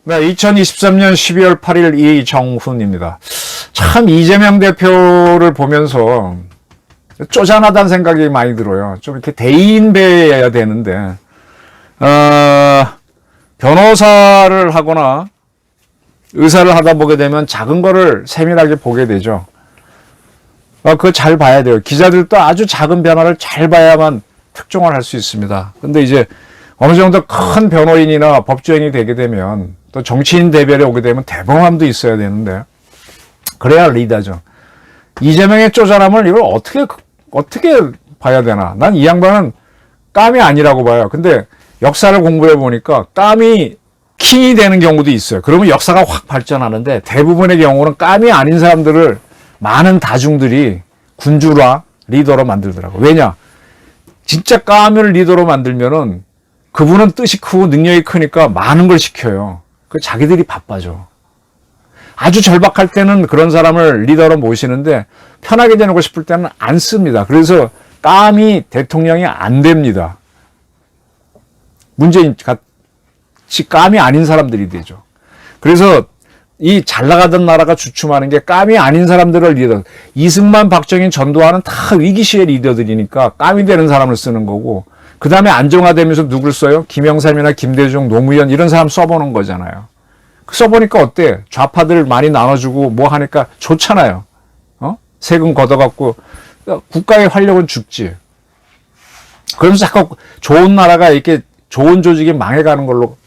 네, 2023년 12월 8일 이정훈입니다. 참 이재명 대표를 보면서 쪼잔하다는 생각이 많이 들어요. 좀 이렇게 대인배여야 되는데 변호사를 하거나 의사를 하다 보게 되면 작은 거를 세밀하게 보게 되죠. 그거 잘 봐야 돼요. 기자들도 아주 작은 변화를 잘 봐야만 특종을 할 수 있습니다. 근데 이제 어느 정도 큰 변호인이나 법조인이 되게 되면 또 정치인 대변에 오게 되면 대범함도 있어야 되는데 그래야 리더죠. 이재명의 쪼잔함을 이걸 어떻게 봐야 되나? 난 이 양반은 깜이 아니라고 봐요. 근데 역사를 공부해 보니까 깜이 킹이 되는 경우도 있어요. 그러면 역사가 확 발전하는데 대부분의 경우는 깜이 아닌 사람들을 많은 다중들이 군주라 리더로 만들더라고. 왜냐? 진짜 깜을 리더로 만들면은 그분은 뜻이 크고 능력이 크니까 많은 걸 시켜요. 그 자기들이 바빠져. 아주 절박할 때는 그런 사람을 리더로 모시는데 편하게 지내고 싶을 때는 안 씁니다. 그래서 깜이 대통령이 안 됩니다. 문재인 같이 깜이 아닌 사람들이 되죠. 그래서 이 잘 나가던 나라가 주춤하는 게 깜이 아닌 사람들을 리더. 이승만, 박정희, 전두환은 다 위기시의 리더들이니까 깜이 되는 사람을 쓰는 거고 그 다음에 안정화되면서 누굴 써요? 김영삼이나 김대중, 노무현 이런 사람 써보는 거잖아요. 써보니까 어때? 좌파들 많이 나눠주고 뭐 하니까 좋잖아요. 세금 걷어갖고 국가의 활력은 죽지. 그러면서 자꾸 좋은 나라가 이렇게 좋은 조직이 망해가는 걸로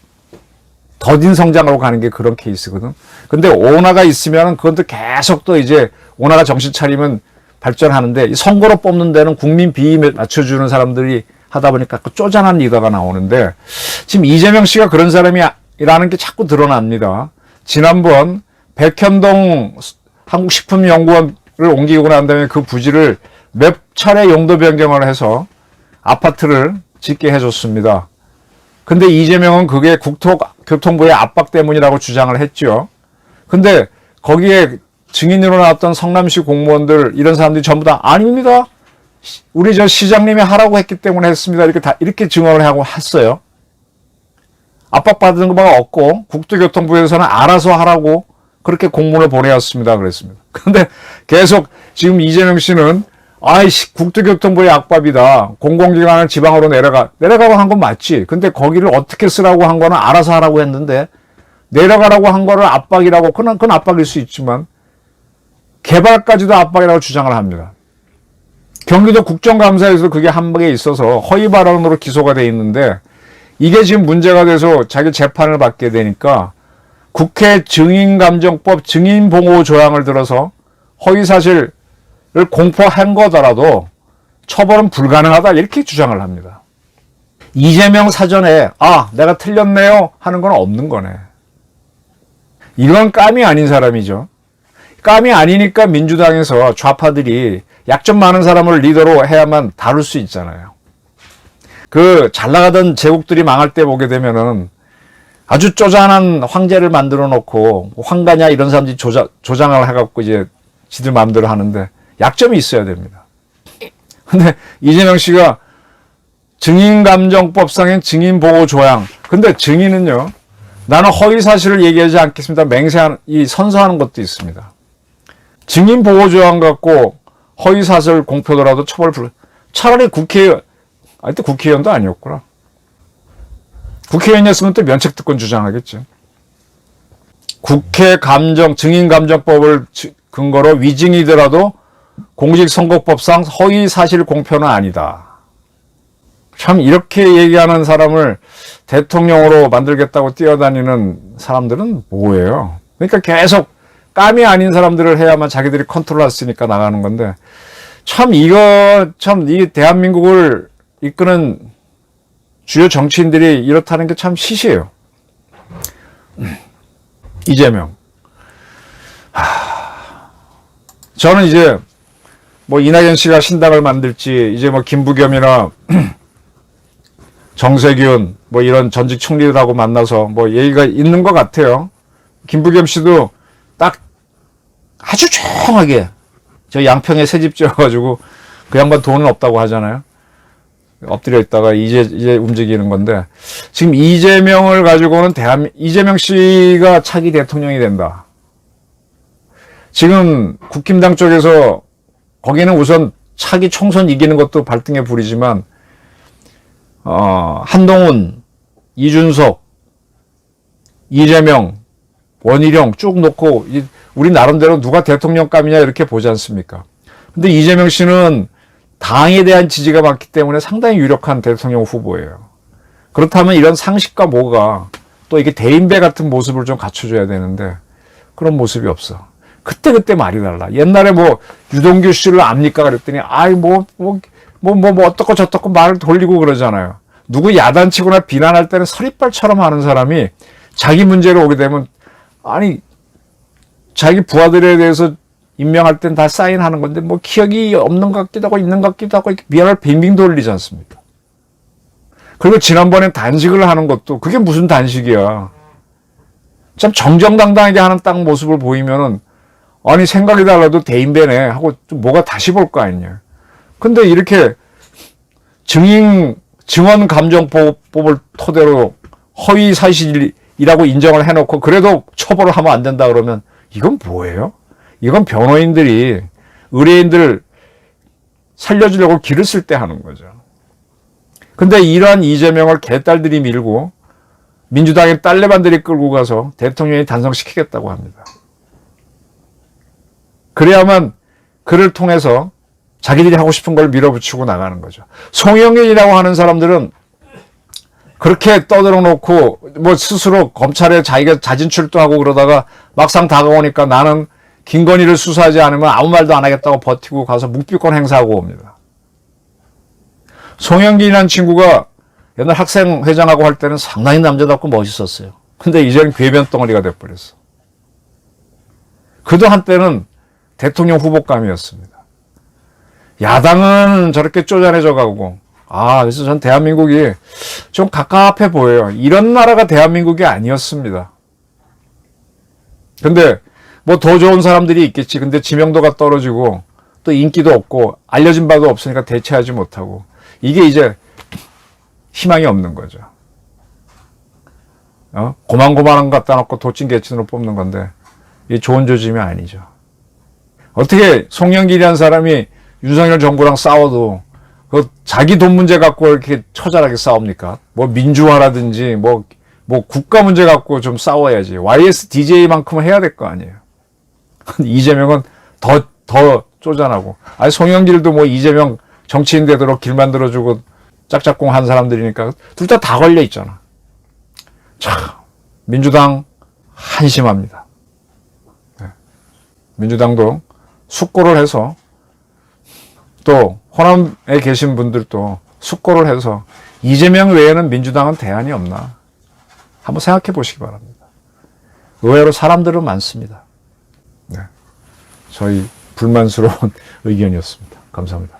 더딘 성장으로 가는 게 그런 케이스거든. 근데 오나가 있으면 그건 또 계속 또 이제 오나가 정신 차리면 발전하는데 선거로 뽑는 데는 국민 비위 맞춰주는 사람들이 하다 보니까 그 쪼잔한 리더가 나오는데 지금 이재명 씨가 그런 사람이라는 게 자꾸 드러납니다. 지난번 백현동 한국식품연구원을 옮기고 난 다음에 그 부지를 몇 차례 용도 변경을 해서 아파트를 짓게 해줬습니다. 근데 이재명은 그게 국토교통부의 압박 때문이라고 주장을 했죠. 근데 거기에 증인으로 나왔던 성남시 공무원들 이런 사람들이 전부 다 아닙니다. 우리 저 시장님이 하라고 했기 때문에 했습니다. 이렇게 증언을 하고 했어요. 압박받은 거가 없고 국토교통부에서는 알아서 하라고 그렇게 공문을 보내왔습니다. 그랬습니다. 근데 계속 지금 이재명 씨는 국토교통부의 압박이다. 공공기관을 지방으로 내려가고 한 건 맞지. 근데 거기를 어떻게 쓰라고 한 거는 알아서 하라고 했는데 내려가라고 한 거를 압박이라고 그건 압박일 수 있지만 개발까지도 압박이라고 주장을 합니다. 경기도 국정감사에서 그게 한 번에 있어서 허위 발언으로 기소가 돼 있는데 이게 지금 문제가 돼서 자기 재판을 받게 되니까 국회 증인감정법 증인보호 조항을 들어서 허위사실을 공포한 거더라도 처벌은 불가능하다 이렇게 주장을 합니다. 이재명 사전에 내가 틀렸네요 하는 건 없는 거네. 이건 깜이 아닌 사람이죠. 깜이 아니니까 민주당에서 좌파들이 약점 많은 사람을 리더로 해야만 다룰 수 있잖아요. 그 잘 나가던 제국들이 망할 때 보게 되면은 아주 쪼잔한 황제를 만들어 놓고 황가냐 이런 사람들이 조장을 해갖고 이제 지들 마음대로 하는데 약점이 있어야 됩니다. 근데 이재명 씨가 증인감정법상의 증인보호조항. 근데 증인은요, 나는 허위사실을 얘기하지 않겠습니다. 선서하는 것도 있습니다. 증인보호조항 갖고 허위사실 공표더라도 차라리 그때 국회의원도 아니었구나. 국회의원이었으면 또 면책특권 주장하겠죠. 증인감정법을 근거로 위증이더라도 공직선거법상 허위사실 공표는 아니다. 참 이렇게 얘기하는 사람을 대통령으로 만들겠다고 뛰어다니는 사람들은 뭐예요? 그러니까 계속 깜이 아닌 사람들을 해야만 자기들이 컨트롤할 수 있으니까 나가는 건데 이 대한민국을 이끄는 주요 정치인들이 이렇다는 게 참 시시해요. 이재명. 저는 이제 이낙연 씨가 신당을 만들지 이제 김부겸이나 정세균 이런 전직 총리들하고 만나서 얘기가 있는 것 같아요. 김부겸 씨도 딱 아주 조용하게 저 양평에 새집 지어가지고 그 양반 돈은 없다고 하잖아요. 엎드려 있다가 이제 움직이는 건데 지금 이재명을 가지고는 이재명 씨가 차기 대통령이 된다. 지금 국힘당 쪽에서 거기는 우선 차기 총선 이기는 것도 발등에 불이지만 한동훈, 이준석, 이재명, 원희룡 쭉 놓고 우리 나름대로 누가 대통령감이냐 이렇게 보지 않습니까? 근데 이재명 씨는 당에 대한 지지가 많기 때문에 상당히 유력한 대통령 후보예요. 그렇다면 이런 상식과 뭐가 또 이게 대인배 같은 모습을 좀 갖춰줘야 되는데 그런 모습이 없어. 그때 말이 달라. 옛날에 뭐 유동규 씨를 압니까? 그랬더니 어떻고 저떻고 말을 돌리고 그러잖아요. 누구 야단치거나 비난할 때는 서리빨처럼 하는 사람이 자기 문제로 오게 되면 아니 자기 부하들에 대해서 임명할 땐 다 사인하는 건데 뭐 기억이 없는 것 같기도 하고 있는 것 같기도 하고 미안을 빙빙 돌리지 않습니까? 그리고 지난번에 단식을 하는 것도 그게 무슨 단식이야. 참 정정당당하게 하는 딱 모습을 보이면은 아니 생각이 달라도 대인배네 하고 좀 뭐가 다시 볼 거 아니냐. 근데 이렇게 증언 감정법을 토대로 허위 사실이라고 인정을 해놓고 그래도 처벌을 하면 안 된다 그러면 이건 뭐예요? 이건 변호인들이 의뢰인들 살려주려고 길을 쓸 때 하는 거죠. 근데 이러한 이재명을 개딸들이 밀고 민주당의 딸내반들이 끌고 가서 대통령이 단성시키겠다고 합니다. 그래야만 그를 통해서 자기들이 하고 싶은 걸 밀어붙이고 나가는 거죠. 송영길이라고 하는 사람들은 그렇게 떠들어 놓고 뭐 스스로 검찰에 자기가 자진 출두하고 그러다가 막상 다가오니까 나는 김건희를 수사하지 않으면 아무 말도 안 하겠다고 버티고 가서 묵비권 행사하고 옵니다. 송영길이라는 친구가 옛날 학생회장하고 할 때는 상당히 남자답고 멋있었어요. 근데 이제는 궤변 덩어리가 돼버렸어. 그도 한때는 대통령 후보감이었습니다. 야당은 저렇게 쪼잔해져 가고 그래서 전 대한민국이 좀 갑갑해 보여요. 이런 나라가 대한민국이 아니었습니다. 근데 뭐 더 좋은 사람들이 있겠지. 근데 지명도가 떨어지고 또 인기도 없고 알려진 바도 없으니까 대체하지 못하고 이게 이제 희망이 없는 거죠. 고만고만한 거 갖다 놓고 도찐 개찐으로 뽑는 건데 이게 좋은 조짐이 아니죠. 어떻게 송영길이라는 사람이 윤석열 정부랑 싸워도 그 자기 돈 문제 갖고 이렇게 처절하게 싸웁니까? 뭐 민주화라든지 뭐 국가 문제 갖고 좀 싸워야지. YSDJ만큼은 해야 될 거 아니에요. 이재명은 더 쪼잔하고. 송영길도 뭐 이재명 정치인 되도록 길 만들어주고 짝짝꿍 한 사람들이니까 둘 다 걸려 있잖아. 참, 민주당 한심합니다. 네. 민주당도 숙고를 해서 또 호남에 계신 분들도 숙고를 해서 이재명 외에는 민주당은 대안이 없나 한번 생각해 보시기 바랍니다. 의외로 사람들은 많습니다. 네. 저희 불만스러운 의견이었습니다. 감사합니다.